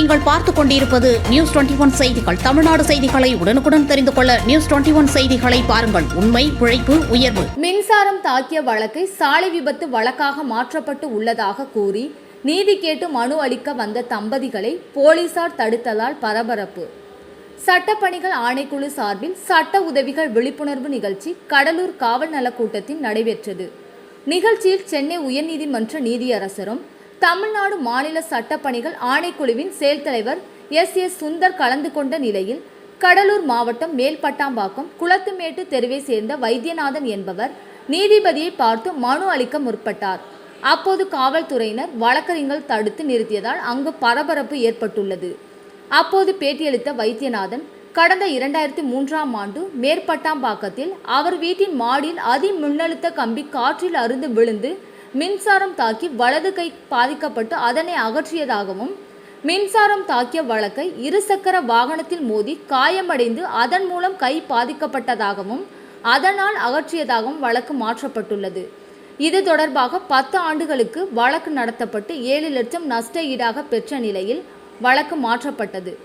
நீங்கள் பார்த்துக் கொண்டிருப்பது நியூஸ் 21 செய்திகள். தமிழ்நாடு செய்திகளை உடனுக்குடன் தெரிந்து கொள்ள நியூஸ் 21 செய்திகளை பாருங்கள். உண்மை, உழைப்பு, உயர்வு. மின்சாரம் தாக்கிய வழக்கை சாலை விபத்து வழக்காக மாற்றப்பட்டு உள்ளதாக கூறி நீதி கேட்டு மனு அளிக்க வந்த தம்பதிகளை போலீசார் தடுத்ததால் பரபரப்பு. சட்டப்பணிகள் ஆணைக்குழு சார்பில் சட்ட உதவிகள் விழிப்புணர்வு நிகழ்ச்சி கடலூர் காவல் நலக்கூட்டத்தில் நடைபெற்றது. நிகழ்ச்சியில் சென்னை உயர்நீதிமன்ற நீதியரசரும் தமிழ்நாடு மாநில சட்டப்பணிகள் ஆணைக்குழுவின் செயல் தலைவர் எஸ். சுந்தர் கலந்து கொண்ட நிலையில் கடலூர் மாவட்டம் மேல்பட்டாம்பாக்கம் குளத்துமேட்டு தெருவை சேர்ந்த வைத்தியநாதன் என்பவர் நீதிபதியை பார்த்து மனு அளிக்க முற்பட்டார். அப்போது காவல்துறையினர் வழக்கறிஞர்கள் தடுத்து நிறுத்தியதால் அங்கு பரபரப்பு ஏற்பட்டுள்ளது. அப்போது பேட்டியளித்த வைத்தியநாதன், கடந்த 2003ஆம் ஆண்டு மேற்பட்டாம்பாக்கத்தில் அவர் வீட்டின் மாடியில் அதி மின்னழுத்த கம்பி காற்றில் அறுந்து விழுந்து மின்சாரம் தாக்கி வலது கை பாதிக்கப்பட்டு அதனை அகற்றியதாகவும், மின்சாரம் தாக்கிய வழக்கை இருசக்கர வாகனத்தில் மோதி காயமடைந்து அதன் மூலம் கை பாதிக்கப்பட்டதாகவும் அதனால் அகற்றியதாகவும் வழக்கு மாற்றப்பட்டுள்ளது. இது தொடர்பாக 10 ஆண்டுகளுக்கு வழக்கு நடத்தப்பட்டு 7 லட்சம் நஷ்ட ஈடாக பெற்ற நிலையில் வழக்கு மாற்றப்பட்டது.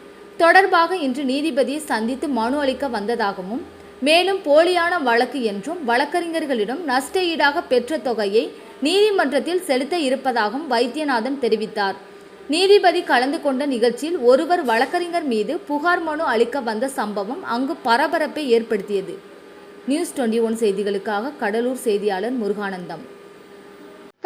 தொடர்பாக இன்று நீதிபதியை சந்தித்து மனு அளிக்க வந்ததாகவும், மேலும் போலியான வழக்கு என்றும் வழக்கறிஞர்களிடம் நஷ்ட ஈடாக பெற்ற தொகையை நீதிமன்றத்தில் செலுத்த இருப்பதாகவும் வைத்தியநாதன் தெரிவித்தார். நீதிபதி கலந்து கொண்ட நிகழ்ச்சியில் ஒருவர் வழக்கறிஞர் மீது புகார் மனு அளிக்க வந்த சம்பவம் அங்கு பரபரப்பை ஏற்படுத்தியது. நியூஸ் 21 செய்திகளுக்காக கடலூர் செய்தியாளர் முருகானந்தம்.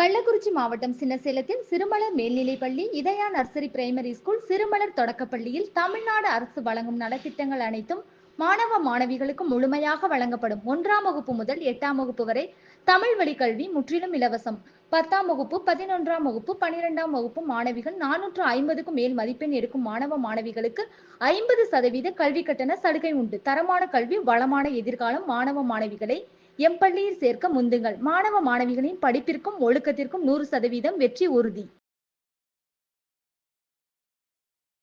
கள்ளக்குறிச்சி மாவட்டம் சின்னசேலத்தில் சிறுமலர் மேல்நிலைப்பள்ளி, இதயா நர்சரி பிரைமரி ஸ்கூல், சிறுமலர் தொடக்கப்பள்ளியில் தமிழ்நாடு அரசு வழங்கும் நலத்திட்டங்கள் அனைத்தும் மாணவ மாணவிகளுக்கு முழுமையாக வழங்கப்படும். 1ஆம் வகுப்பு முதல் 8ஆம் வகுப்பு வரை தமிழ் வழி கல்வி முற்றிலும் இலவசம். 10ஆம் வகுப்பு, 11ஆம் வகுப்பு, 12ஆம் வகுப்பு மாணவிகள் 450க்கும் மேல் மதிப்பெண் எடுக்கும் மாணவ மாணவிகளுக்கு 50% கல்வி கட்டண சலுகை உண்டு. தரமான கல்வி, வளமான எதிர்காலம். மாணவ மாணவிகளை எம் பள்ளியில் சேர்க்க முந்துங்கள். மாணவ மாணவிகளின் படிப்பிற்கும் ஒழுக்கத்திற்கும் 100% வெற்றி உறுதி.